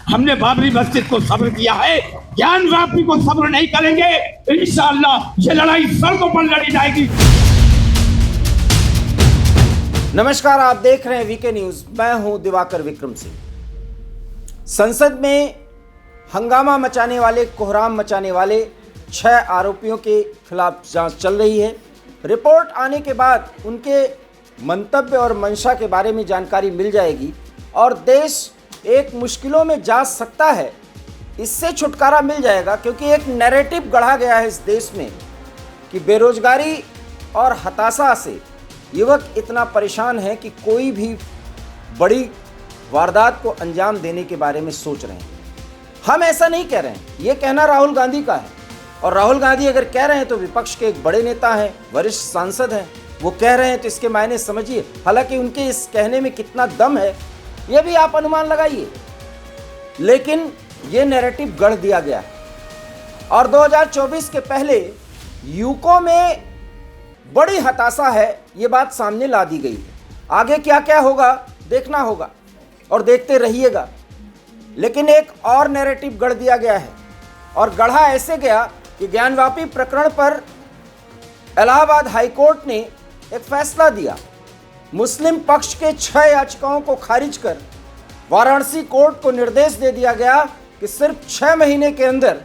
हमने बाबरी मस्जिद को सब्र किया है, ज्ञान वापी को सब्र नहीं करेंगे। इंशाअल्लाह ये लड़ाई सड़कों पर लड़ी जाएगी। नमस्कार, आप देख रहे हैं वीके न्यूज। मैं हूं दिवाकर विक्रम सिंह। संसद में हंगामा मचाने वाले, कोहराम मचाने वाले 6 आरोपियों के खिलाफ जांच चल रही है। रिपोर्ट आने के बाद उनके मंतव्य और मंशा के बारे में जानकारी मिल जाएगी और देश एक मुश्किलों में जा सकता है, इससे छुटकारा मिल जाएगा। क्योंकि एक नैरेटिव गढ़ा गया है इस देश में कि बेरोजगारी और हताशा से युवक इतना परेशान है कि कोई भी बड़ी वारदात को अंजाम देने के बारे में सोच रहे हैं। हम ऐसा नहीं कह रहे हैं, ये कहना राहुल गांधी का है। और राहुल गांधी अगर कह रहे हैं तो विपक्ष के एक बड़े नेता हैं, वरिष्ठ सांसद हैं, वो कह रहे हैं तो इसके मायने समझिए। हालांकि उनके इस कहने में कितना दम है ये भी आप अनुमान लगाइए, लेकिन ये नैरेटिव गढ़ दिया गया है। और 2024 के पहले यूको में बड़ी हताशा है, ये बात सामने ला दी गई है। आगे क्या क्या होगा देखना होगा और देखते रहिएगा। लेकिन एक और नैरेटिव गढ़ दिया गया है, और गढ़ा ऐसे गया कि ज्ञानवापी प्रकरण पर इलाहाबाद हाईकोर्ट ने एक फैसला दिया। मुस्लिम पक्ष के 6 याचिकाओं को खारिज कर वाराणसी कोर्ट को निर्देश दे दिया गया कि सिर्फ 6 महीने के अंदर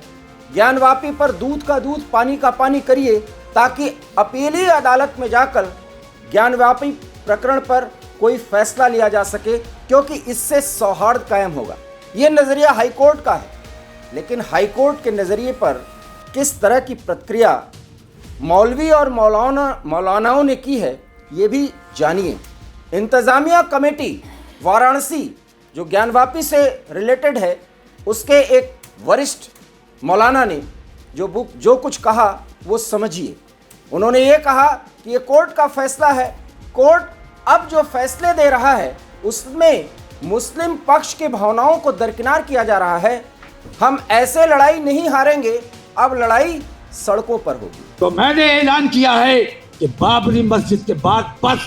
ज्ञानवापी पर दूध का दूध, पानी का पानी करिए, ताकि अपीली अदालत में जाकर ज्ञानवापी प्रकरण पर कोई फैसला लिया जा सके, क्योंकि इससे सौहार्द कायम होगा। ये नज़रिया हाईकोर्ट का है। लेकिन हाईकोर्ट के नज़रिए पर किस तरह की प्रतिक्रिया मौलवी और मौलानाओं ने की है, ये भी जानिए। इंतज़ामिया कमेटी वाराणसी जो ज्ञानवापी से रिलेटेड है, उसके एक वरिष्ठ मौलाना ने जो कुछ कहा वो समझिए। उन्होंने ये कहा कि ये कोर्ट का फैसला है, कोर्ट अब जो फैसले दे रहा है उसमें मुस्लिम पक्ष की भावनाओं को दरकिनार किया जा रहा है। हम ऐसे लड़ाई नहीं हारेंगे, अब लड़ाई सड़कों पर होगी। तो मैंने ऐलान किया है कि बाबरी मस्जिद के बाद बस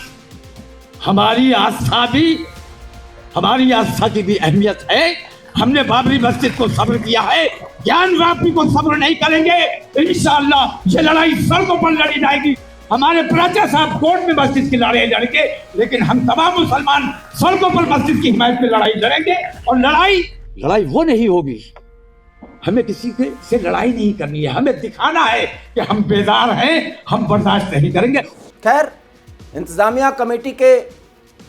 हमारी आस्था की भी अहमियत है। हमने बाबरी मस्जिद को सब्र किया है, ज्ञान वापी को सब्र नहीं करेंगे। इंशाअल्लाह ये लड़ाई सड़कों पर लड़ी जाएगी। हमारे प्राचा साहब कोर्ट में मस्जिद की लड़ाई लड़ेंगे, लेकिन हम तमाम मुसलमान सड़कों पर मस्जिद की हिमायत में लड़ाई लड़ेंगे। और लड़ाई वो नहीं होगी, हमें किसी से लड़ाई नहीं करनी है। हमें दिखाना है कि हम बेदार हैं, हम बर्दाश्त नहीं करेंगे। खैर, इंतजामिया कमेटी के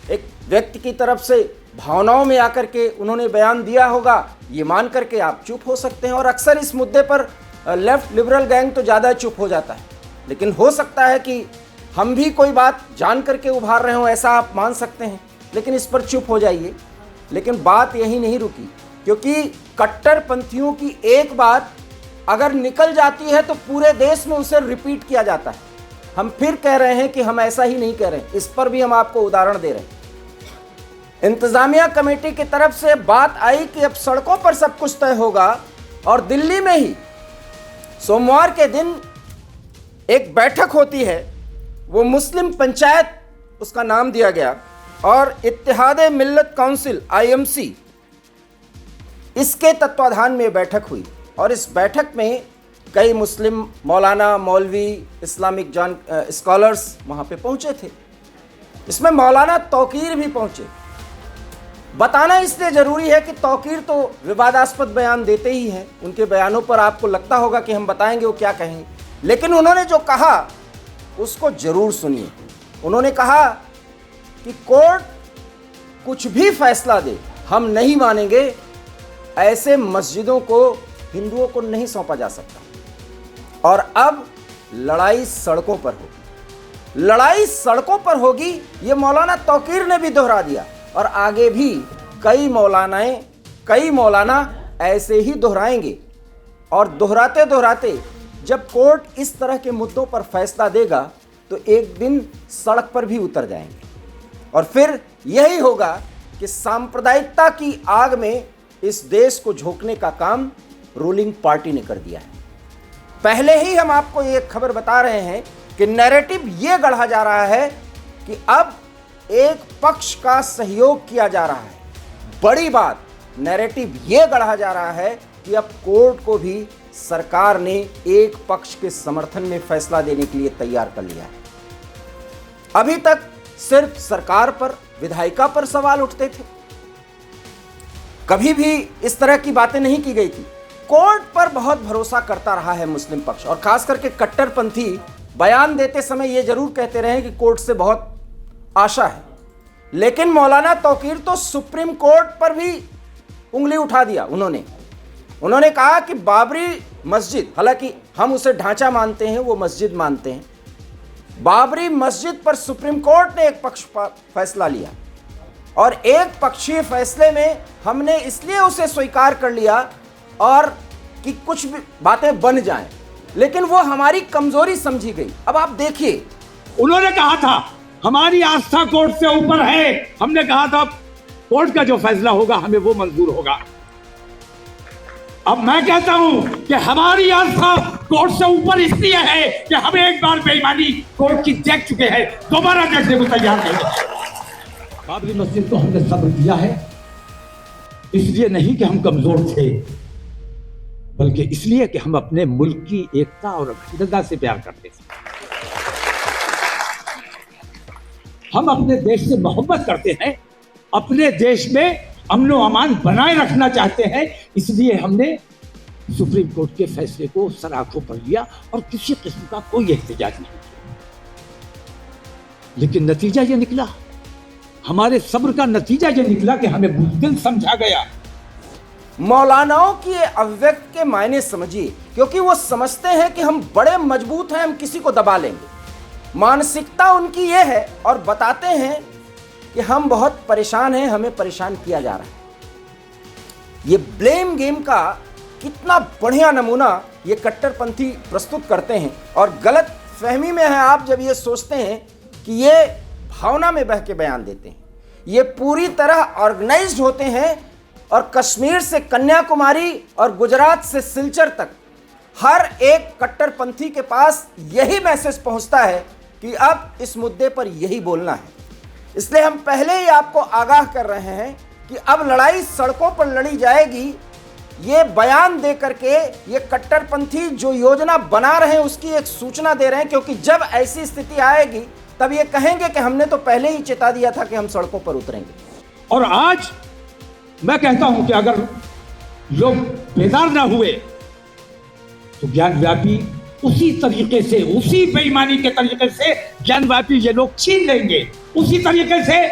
एक व्यक्ति की तरफ से भावनाओं में आकर के उन्होंने बयान दिया होगा, ये मान करके आप चुप हो सकते हैं। और अक्सर इस मुद्दे पर लेफ्ट लिबरल गैंग तो ज़्यादा चुप हो जाता है, लेकिन हो सकता है कि हम भी कोई बात जान करके उभार रहे हों, ऐसा आप मान सकते हैं। लेकिन इस पर चुप हो जाइए। लेकिन बात यही नहीं रुकी, क्योंकि कट्टरपंथियों की एक बात अगर निकल जाती है तो पूरे देश में उसे रिपीट किया जाता है। हम फिर कह रहे हैं कि हम ऐसा ही नहीं कह रहे, इस पर भी हम आपको उदाहरण दे रहे हैं। इंतजामिया कमेटी की तरफ से बात आई कि अब सड़कों पर सब कुछ तय होगा, और दिल्ली में ही सोमवार के दिन एक बैठक होती है, वो मुस्लिम पंचायत उसका नाम दिया गया, और इत्तेहादे मिल्लत काउंसिल IMC इसके तत्वाधान में बैठक हुई। और इस बैठक में कई मुस्लिम मौलाना, मौलवी, इस्लामिक स्कॉलर्स वहाँ पे पहुँचे थे। इसमें मौलाना तौकीर भी पहुँचे। बताना इसलिए ज़रूरी है कि तौकीर तो विवादास्पद बयान देते ही हैं, उनके बयानों पर आपको लगता होगा कि हम बताएंगे वो क्या कहेंगे, लेकिन उन्होंने जो कहा उसको ज़रूर सुनिए। उन्होंने कहा कि कोर्ट कुछ भी फैसला दे, हम नहीं मानेंगे। ऐसे मस्जिदों को हिंदुओं को नहीं सौंपा जा सकता। और अब लड़ाई सड़कों पर होगी, लड़ाई सड़कों पर होगी, ये मौलाना तौकीर ने भी दोहरा दिया। और आगे भी कई मौलाना ऐसे ही दोहराएंगे। और दोहराते दोहराते जब कोर्ट इस तरह के मुद्दों पर फैसला देगा तो एक दिन सड़क पर भी उतर जाएंगे। और फिर यही होगा कि सांप्रदायिकता की आग में इस देश को झोंकने का काम रूलिंग पार्टी ने कर दिया है। पहले ही हम आपको ये खबर बता रहे हैं कि नैरेटिव ये गढ़ा जा रहा है कि अब एक पक्ष का सहयोग किया जा रहा है। बड़ी बात, नैरेटिव ये गढ़ा जा रहा है कि अब कोर्ट को भी सरकार ने एक पक्ष के समर्थन में फैसला देने के लिए तैयार कर लिया है। अभी तक सिर्फ सरकार पर, विधायिका पर सवाल उठते थे, कभी भी इस तरह की बातें नहीं की गई थी। कोर्ट पर बहुत भरोसा करता रहा है मुस्लिम पक्ष, और खास करके कट्टरपंथी बयान देते समय ये जरूर कहते रहे कि कोर्ट से बहुत आशा है। लेकिन मौलाना तौकीर तो सुप्रीम कोर्ट पर भी उंगली उठा दिया। उन्होंने कहा कि बाबरी मस्जिद, हालांकि हम उसे ढांचा मानते हैं, वो मस्जिद मानते हैं, बाबरी मस्जिद पर सुप्रीम कोर्ट ने एक पक्ष फैसला लिया, और एक पक्षीय फैसले में हमने इसलिए उसे स्वीकार कर लिया और कि कुछ भी बातें बन जाएं, लेकिन वो हमारी कमजोरी समझी गई। अब आप देखिए, उन्होंने कहा था हमारी आस्था कोर्ट से ऊपर है, हमने कहा था कोर्ट का जो फैसला होगा हमें वो मंजूर होगा। अब मैं कहता हूं कि हमारी आस्था कोर्ट से ऊपर इसलिए है कि हम एक बार बेईमानी कोर्ट की देख चुके हैं, दोबारा देखने को तैयार नहीं है। बाबरी मस्जिद को हमने सब्र किया है, इसलिए नहीं कि हम कमजोर थे, बल्कि इसलिए कि हम अपने मुल्क की एकता और अखंडता से प्यार करते थे। हम अपने देश से मोहब्बत करते हैं, अपने देश में अमन व अमान बनाए रखना चाहते हैं, इसलिए हमने सुप्रीम कोर्ट के फैसले को सर आंखों पर लिया और किसी किस्म का कोई एहतजाज नहीं किया। लेकिन नतीजा ये निकला, हमारे सब्र का नतीजा ये निकला कि हमें बुज़दिल समझा गया। मौलानाओं की अभिव्यक्ति के मायने समझिए, क्योंकि वो समझते हैं कि हम बड़े मजबूत हैं, हम किसी को दबा लेंगे। मानसिकता उनकी ये है, और बताते हैं कि हम बहुत परेशान हैं, हमें परेशान किया जा रहा है। ये ब्लेम गेम का कितना बढ़िया नमूना ये कट्टरपंथी प्रस्तुत करते हैं, और गलत फहमी में है आप जब ये सोचते हैं कि ये भावना में बह के बयान देते हैं। ये पूरी तरह ऑर्गेनाइज्ड होते हैं, और कश्मीर से कन्याकुमारी और गुजरात से सिलचर तक हर एक कट्टरपंथी के पास यही मैसेज पहुंचता है कि अब इस मुद्दे पर यही बोलना है। इसलिए हम पहले ही आपको आगाह कर रहे हैं कि अब लड़ाई सड़कों पर लड़ी जाएगी। ये बयान दे करके ये कट्टरपंथी जो योजना बना रहे हैं उसकी एक सूचना दे रहे हैं, क्योंकि जब ऐसी स्थिति आएगी तब ये कहेंगे कि हमने तो पहले ही चेता दिया था कि हम सड़कों पर उतरेंगे। और आज मैं कहता हूं कि अगर लोग बेदार ना हुए तो ज्ञानव्यापी उसी तरीके से, उसी बेईमानी के तरीके से ज्ञानव्यापी ये लोग छीन लेंगे। उसी तरीके से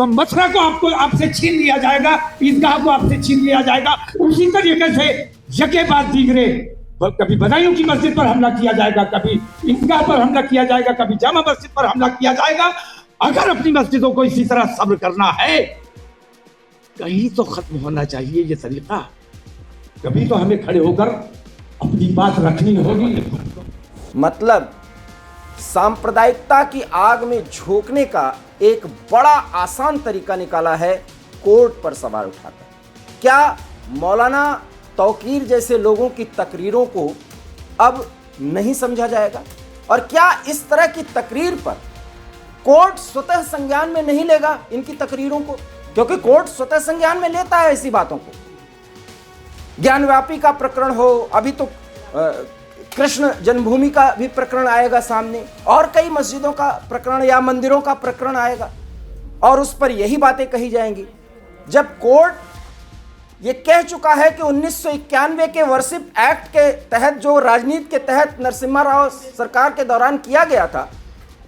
मथुरा को आपसे छीन लिया जाएगा, ईदगाह को आपसे छीन लिया जाएगा। उसी तरीके से यके बाद दीगरे, कभी बदायूं की मस्जिद पर हमला किया जाएगा, कभी ईदगाह पर हमला किया जाएगा, कभी जामा मस्जिद पर हमला किया जाएगा। अगर अपनी मस्जिदों को इसी तरह सब्र करना है, कहीं तो खत्म होना चाहिए ये तरीका। कभी तो हमें खड़े होकर अपनी बात रखनी होगी। मतलब सांप्रदायिकता की आग में झोंकने का एक बड़ा आसान तरीका निकाला है कोर्ट पर सवाल उठाकर। क्या मौलाना तौकीर जैसे लोगों की तकरीरों को अब नहीं समझा जाएगा? और क्या इस तरह की तकरीर पर कोर्ट स्वतः संज्ञान में नहीं लेगा इनकी तकरीरों को? क्योंकि कोर्ट स्वतः संज्ञान में लेता है ऐसी बातों को। ज्ञानव्यापी का प्रकरण हो, अभी तो कृष्ण जन्मभूमि का भी प्रकरण आएगा सामने, और कई मस्जिदों का प्रकरण या मंदिरों का प्रकरण आएगा, और उस पर यही बातें कही जाएंगी। जब कोर्ट ये कह चुका है कि 1991 के वर्शिप एक्ट के तहत, जो राजनीति के तहत नरसिम्हा राव सरकार के दौरान किया गया था,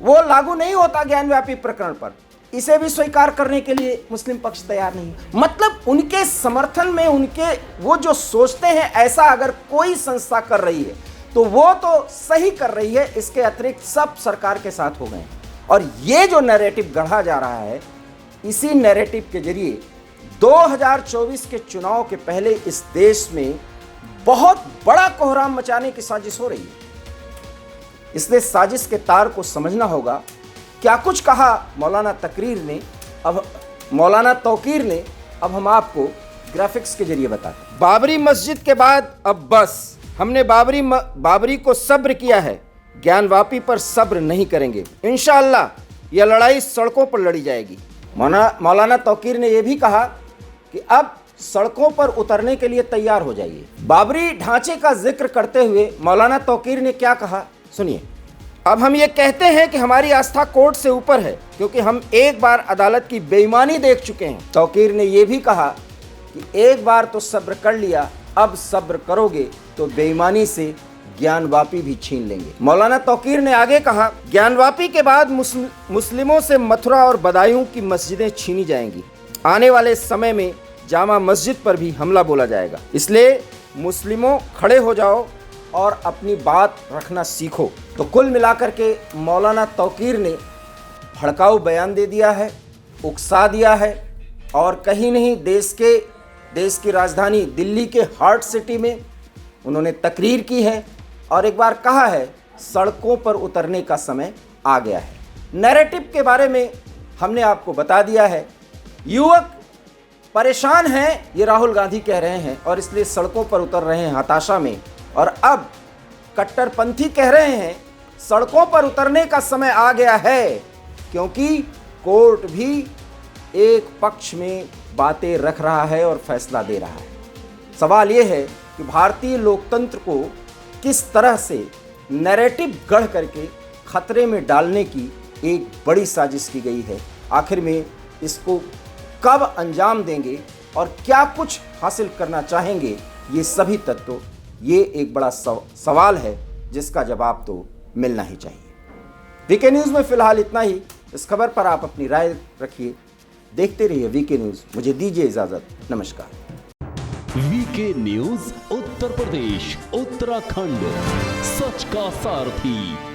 वो लागू नहीं होता ज्ञानव्यापी प्रकरण पर, इसे भी स्वीकार करने के लिए मुस्लिम पक्ष तैयार नहीं। मतलब उनके समर्थन में, उनके वो जो सोचते हैं ऐसा अगर कोई संस्था कर रही है तो वो तो सही कर रही है, इसके अतिरिक्त सब सरकार के साथ हो गए। और ये जो नैरेटिव गढ़ा जा रहा है, इसी नैरेटिव के जरिए 2024 के चुनाव के पहले इस देश में बहुत बड़ा कोहराम मचाने की साजिश हो रही है। इसलिए साजिश के तार को समझना होगा। क्या कुछ कहा मौलाना तौकीर ने, अब हम आपको ग्राफिक्स के जरिए बताते हैं। बाबरी मस्जिद के बाद अब बस, हमने बाबरी को सब्र किया है, ज्ञानवापी पर सब्र नहीं करेंगे। इंशाअल्लाह यह लड़ाई सड़कों पर लड़ी जाएगी। मौलाना तौकीर ने यह भी कहा कि अब सड़कों पर उतरने के लिए तैयार हो जाइए। बाबरी ढांचे का जिक्र करते हुए मौलाना तौकीर ने क्या कहा, सुनिए। अब हम ये कहते हैं कि हमारी आस्था कोर्ट से ऊपर है क्योंकि हम एक बार अदालत की बेईमानी देख चुके हैं। तौकीर ने यह भी कहा कि एक बार तो सब्र कर लिया, अब सब्र करोगे तो बेईमानी से ज्ञानवापी भी छीन लेंगे। मौलाना तौकीर ने आगे कहा, ज्ञानवापी के बाद मुस्लिमों से मथुरा और बदायूं की मस्जिदें छीनी जाएंगी। आने वाले समय में जामा मस्जिद पर भी हमला बोला जाएगा। इसलिए मुस्लिमों खड़े हो जाओ और अपनी बात रखना सीखो। तो कुल मिलाकर के मौलाना तौकीर ने भड़काऊ बयान दे दिया है, उकसा दिया है और कहीं नहीं देश की राजधानी दिल्ली के हार्ट सिटी में उन्होंने तकरीर की है और एक बार कहा है सड़कों पर उतरने का समय आ गया है। नैरेटिव के बारे में हमने आपको बता दिया है। युवक परेशान हैं, ये राहुल गांधी कह रहे हैं और इसलिए सड़कों पर उतर रहे हैं हताशा में। और अब कट्टरपंथी कह रहे हैं सड़कों पर उतरने का समय आ गया है क्योंकि कोर्ट भी एक पक्ष में बातें रख रहा है और फैसला दे रहा है। सवाल यह है कि भारतीय लोकतंत्र को किस तरह से नैरेटिव गढ़ करके खतरे में डालने की एक बड़ी साजिश की गई है। आखिर में इसको कब अंजाम देंगे और क्या कुछ हासिल करना चाहेंगे, ये सभी तत्व, ये एक बड़ा सवाल है जिसका जवाब तो मिलना ही चाहिए। वीके न्यूज़ में फिलहाल इतना ही। इस खबर पर आप अपनी राय रखिए। देखते रहिए वीके न्यूज़। मुझे दीजिए इजाज़त। नमस्कार। वीके न्यूज़ उत्तर प्रदेश उत्तराखंड, सच का सारथी।